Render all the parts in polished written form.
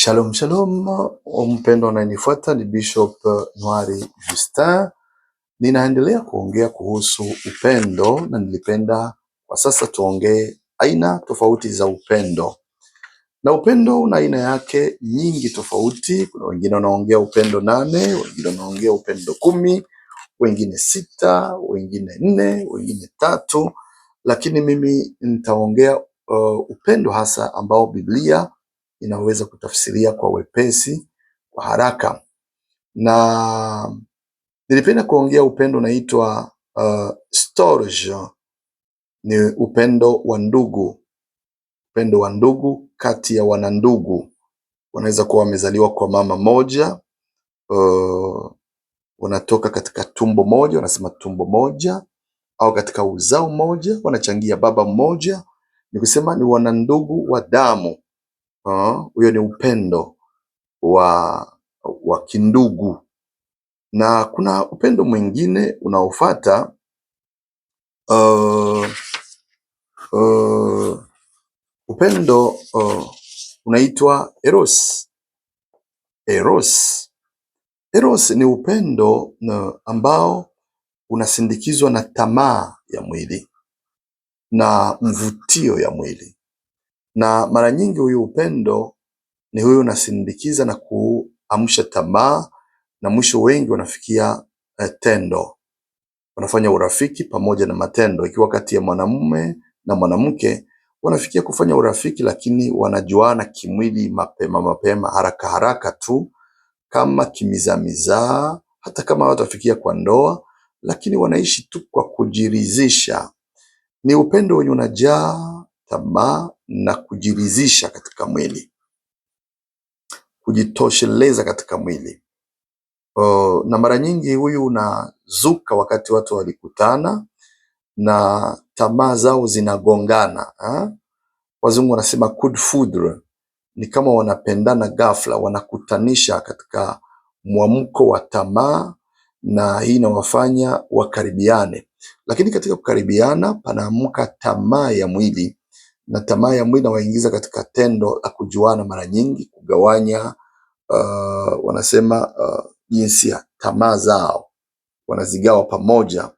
Shalom shalom, mpendo unanifuata ni Bishop Ntwari Justin. Ninaendelea kuongea kuhusu upendo na nilipenda kwa sasa tuongee aina tofauti za upendo. Na upendo una aina yake nyingi tofauti. Kuna wengine wanaongea upendo 8, wengine wanaongea upendo 10, wengine 6, wengine 4, wengine 3, lakini mimi nitaongea upendo hasa ambao Biblia inaweza kutafsiria kwa wepesi, kwa haraka. Na nilipenda kuongea upendo unaitwa storge. Ni upendo wa ndugu. Upendo wa ndugu kati ya wanandugu. Wanaweza kuwa wamezaliwa kwa mama moja, wanatoka katika tumbo moja, wanasema tumbo moja, au katika uzao moja, wanachangia baba mmoja. Ni kusema ni wanandugu wa damu. Huyo ni upendo wa kindugu. Na kuna upendo mwingine unaofuata, upendo unaitwa eros. Eros ni upendo ambao unasindikizwa na tamaa ya mwili na mvutio ya mwili. Na mara nyingi huyu upendo ni huyu unasindikiza na kuamsha tamaa, na mwisho wengi wanafikia tendo. Wanafanya urafiki pamoja na matendo. Ikiwa kati ya mwanamume na mwanamke wanafikia kufanya urafiki, lakini wanajuana kimwili mapema haraka tu, kama kimizamizaa, hata kama watafikia kwa ndoa, lakini wanaishi tu kwa kujiridhisha. Ni upendo wenye unajaa tamaa na kujiridhisha katika mwili, kujitosheleza katika mwili. Na mara nyingi huyu unazuka wakati watu walikutana na tamaa zao zinagongana. Wazungu wanasema good food. Ni kama wanapendana ghafla, wanakutanisha katika mwamko wa tamaa, na hii inawafanya wakaribiane. Lakini katika kukaribiana panaamka tamaa ya mwili, na tamaa ya mwili inawaingiza katika tendo la kujuana, mara nyingi kugawanya wanasema jinsia, tamaa zao wanazigawa pamoja,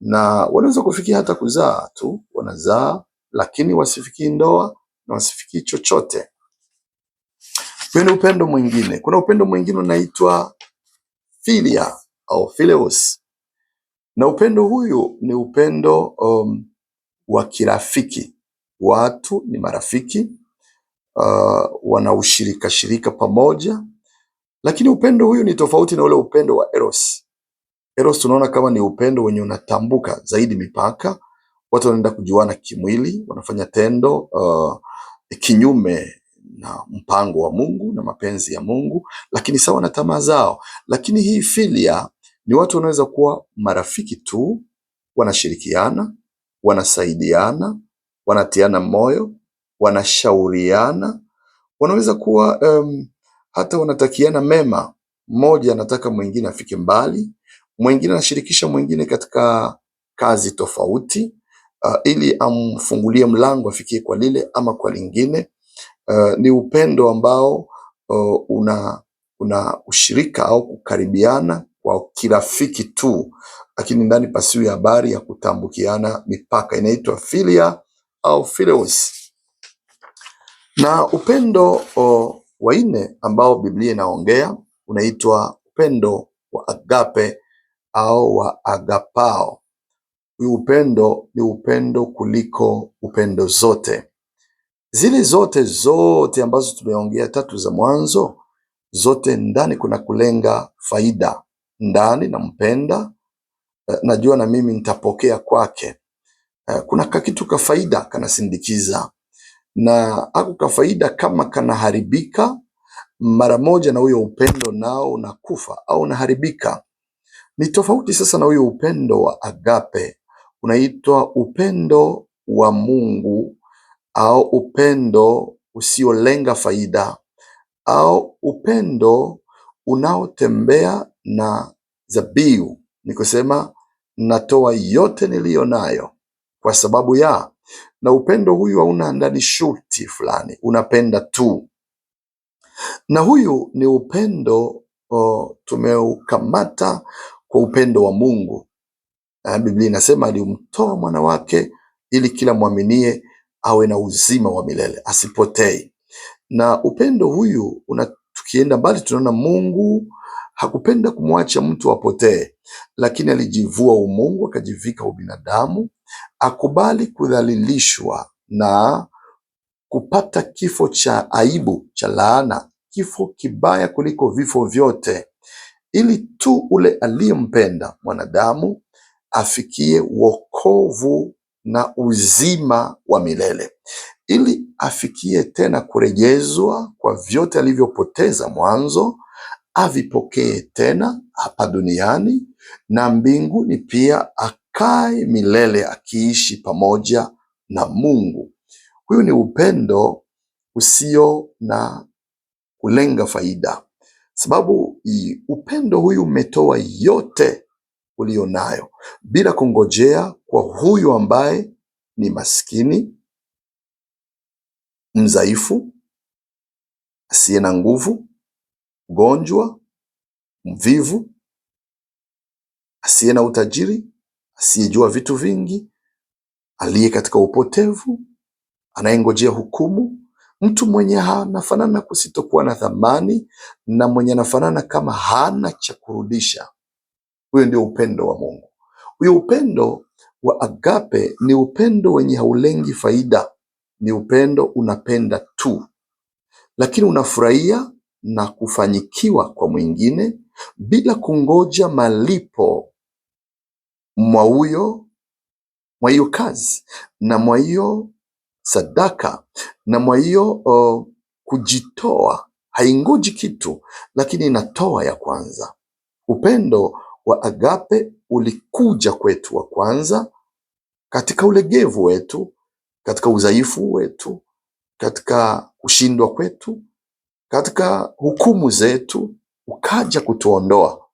na wanaweza kufikia hata kuzaa tu, wanazaa lakini wasifikii ndoa na wasifikii chochote. Kuna upendo mwingine, unaitwa philia au phileos, na upendo huyu ni upendo wa kirafiki. Watu ni marafiki, wanaushirika pamoja, lakini upendo huyu ni tofauti na ule upendo wa eros. Eros tunaona kama ni upendo wenye unatambuka zaidi mipaka. Watu wanaenda kujuana kimwili, wanafanya tendo kinyume na mpango wa Mungu na mapenzi ya Mungu, lakini sawa na tamaa zao. Lakini hii philia ni watu wanaweza kuwa marafiki tu, wanashirikiana, wanasaidiana, wanatiana moyo, wanashauriana, wanaweza kuwa hata wanatakiana mema. Mmoja anataka mwingine afike mbali, mwingine anashirikisha mwingine katika kazi tofauti, ili amfungulie mlango afikie kwa lile ama kwa lingine. Ni upendo ambao una ushirika au kukaribiana kwa kirafiki tu, lakini ndani pasiwe habari ya kutambukiana mipaka. Inaitwa philia au phileos. Na upendo wa nne ambao Biblia inaongea unaitwa upendo wa agape au wa agapao. Huu upendo ni upendo kuliko upendo zote. Zile zote ambazo tumeongea 3 za mwanzo, zote ndani kuna kulenga faida. Ndani nampenda, najua na mimi nitapokea kwake. Kuna kakitu ka faida kanasindikiza, na ako ka faida kama kanaharibika mara moja, na huyo upendo nao unakufa au unaharibika. Ni tofauti sasa na huyo upendo wa agape, unaitwa upendo wa Mungu au upendo usiolenga faida, au upendo unaotembea na dhabihu. Ni kusema natoa yote niliyo nayo kwa sababu ya. Na upendo huyu hauna ndani shurti fulani, unapenda tu. Na huyu ni upendo tumeukamata kwa upendo wa Mungu. Biblia inasema alimtoa mwana wake ili kila mwaminie awe na uzima wa milele, asipotei. Na upendo huyu tukienda mbali tunaona Mungu hakupenda kumwacha mtu apotee, lakini alijivua umungu akajivika ubinadamu, akubali kudhalilishwa na kupata kifo cha aibu, cha laana, kifo kibaya kuliko vifo vyote, ili tu ule aliyempenda mwanadamu afikie wokovu na uzima wa milele, ili afikie tena kurejezwa kwa vyote alivyopoteza mwanzo, avipokee tena hapa duniani, na mbinguni pia akae milele akiishi pamoja na Mungu. Huyu ni upendo usio na kulenga faida, sababu upendo huyu umetoa yote ulio nayo bila kungojea kwa huyu ambaye ni maskini, mdhaifu, asiye na nguvu, mgonjwa, mvivu, asiye na utajiri, asiyejua vitu vingi, aliye katika upotevu, anayengojea hukumu, mtu mwenye anafanana kusitokuwa na thamani, na mwenye anafanana kama hana cha kurudisha. Huyo ndio upendo wa Mungu. Huyo upendo wa agape ni upendo wenye haulengi faida, ni upendo unapenda tu, lakini unafurahia na kufanyikiwa kwa mwingine bila kungoja malipo mwa hiyo kazi na mwa hiyo sadaka na mwa hiyo kujitoa. Haingoji kitu, lakini inatoa ya kwanza. Upendo wa agape ulikuja kwetu wa kwanza katika ulegevu wetu, katika udhaifu wetu, katika kushindwa kwetu, katika hukumu zetu, ukaja kutuondoa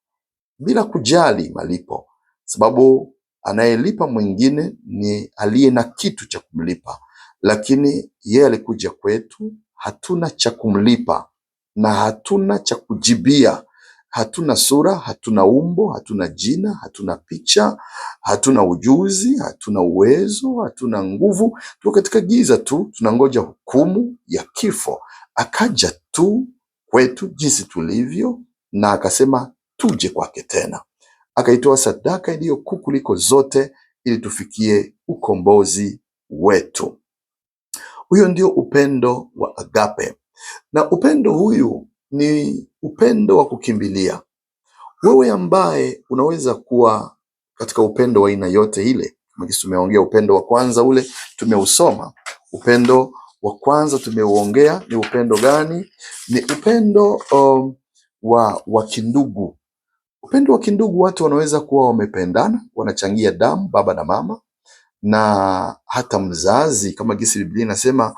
bila kujali malipo, sababu anayelipa mwingine ni aliye na kitu cha kumlipa, lakini yeye alikuja kwetu, hatuna cha kumlipa na hatuna cha kujibia. Hatuna sura, hatuna umbo, hatuna jina, hatuna picha, hatuna ujuzi, hatuna uwezo, hatuna nguvu. Tuko katika giza tu, tunangoja hukumu ya kifo. Akaja tu kwetu jinsi tulivyo, na akasema tuje kwake tena. Akaitoa sadaka iliyo kuu kuliko zote ili tufikie ukombozi wetu. Huyo ndio upendo wa agape, na upendo huyu ni upendo wa kukimbilia. Wewe ambaye unaweza kuwa katika upendo wa aina yote ile, kama tumeongea upendo wa kwanza ule tumeusoma. Upendo wa kwanza tumeuongea ni upendo gani? Ni upendo wa kindugu. Upendo wa kindugu, watu wanaweza kuwa wamependana, wanachangia damu, baba na mama, na hata mzazi, kama gisi Biblia inasema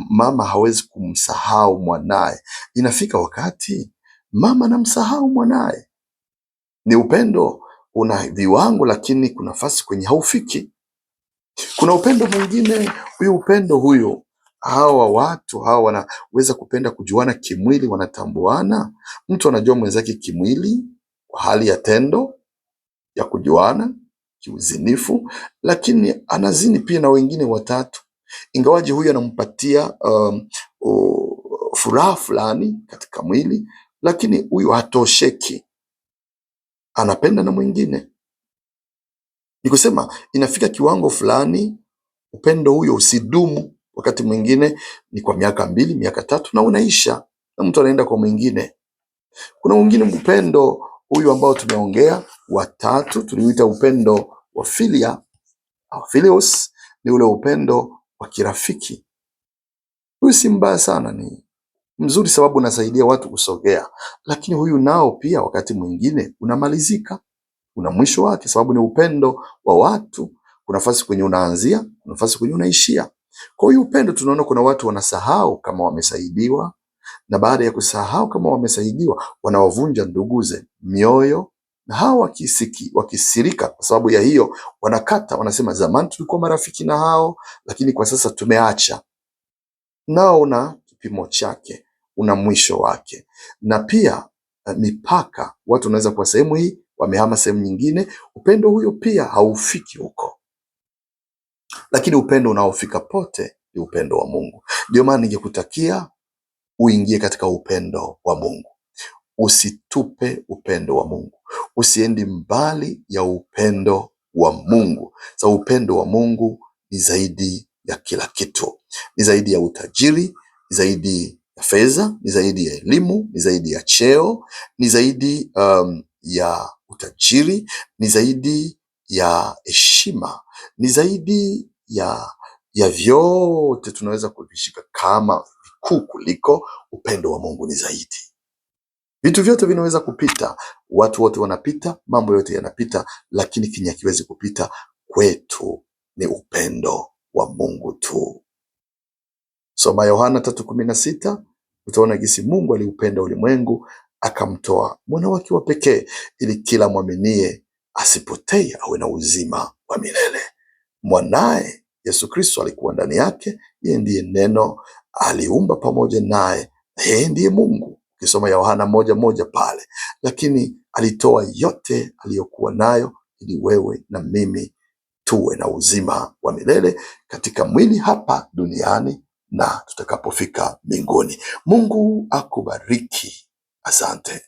mama hawezi kumsahau mwanaye. Inafika wakati mama anamsahau mwanaye. Ni upendo una viwango, lakini kuna nafasi kwenye haufiki. Kuna upendo mwingine, huyo hawa watu hawa wanaweza kupenda kujuana kimwili, wanatambuana. Mtu anajua mwenzake kimwili kwa hali ya tendo ya kujuana kiuzinifu, lakini anazini pia na wengine watatu, ingawaji huyu anampatia furaha fulani katika mwili, lakini huyu hatosheki, anapenda na mwingine. Ni kusema inafika kiwango fulani upendo huyo usidumu. Wakati mwingine ni kwa miaka 2, miaka 3 na unaisha, na mtu anaenda kwa mwingine. Kuna mwingine upendo huyu ambao tumeongea watatu, tuliuita upendo wa filia au philios, ni ule upendo wa kirafiki. Huyu si mbaya sana, ni mzuri sababu unasaidia watu kusogea, lakini huyu nao pia wakati mwingine unamalizika, una mwisho wake, sababu ni upendo wa watu. Kuna nafasi kwenye unaanzia, kuna nafasi kwenye unaishia. Kwa hiyo upendo tunaona kuna watu wanasahau kama wamesaidiwa, na baada ya kusahau kama wamesaidiwa wanawavunja nduguze mioyo, na hawa wakisirika kwa sababu ya hiyo wanakata, wanasema zamani tulikuwa marafiki na hao, lakini kwa sasa tumeacha. Nao na kipimo chake. una mwisho wake. Na pia mipaka, watu wanaweza kuwa sehemu hii wamehama sehemu nyingine, upendo huyo pia haufiki huko, lakini upendo unaofika pote ni upendo wa Mungu. Ndio maana ningekutakia uingie katika upendo wa Mungu. Usitupe upendo wa Mungu, usiendi mbali ya upendo wa Mungu. Sa upendo wa Mungu ni zaidi ya kila kitu, ni zaidi ya utajiri, ni zaidi ya fedha, ni zaidi ya elimu, ni zaidi ya cheo, ni zaidi ya utajiri, ni zaidi ya heshima, ni zaidi ya vyote tunaweza kuvishika kama vikuu kuliko upendo wa Mungu. Ni zaidi. Vitu vyote vinaweza kupita, watu wote wanapita, mambo yote yanapita, lakini kenye hakiwezi kupita kwetu ni upendo wa Mungu tu. Soma Yohana 3:16, utaona jinsi Mungu aliupenda ulimwengu akamtoa mwana wake wa pekee, ili kila mwaminie asipotee, awe na uzima wa milele. Mwanaye Yesu Kristo alikuwa ndani yake, yeye ndiye neno, aliumba pamoja naye, yeye ndiye Mungu. Ukisoma Yohana 1:1 pale, lakini alitoa yote aliyokuwa nayo ili wewe na mimi tuwe na uzima wa milele katika mwili hapa duniani na tutakapofika mbinguni. Mungu akubariki. Asante.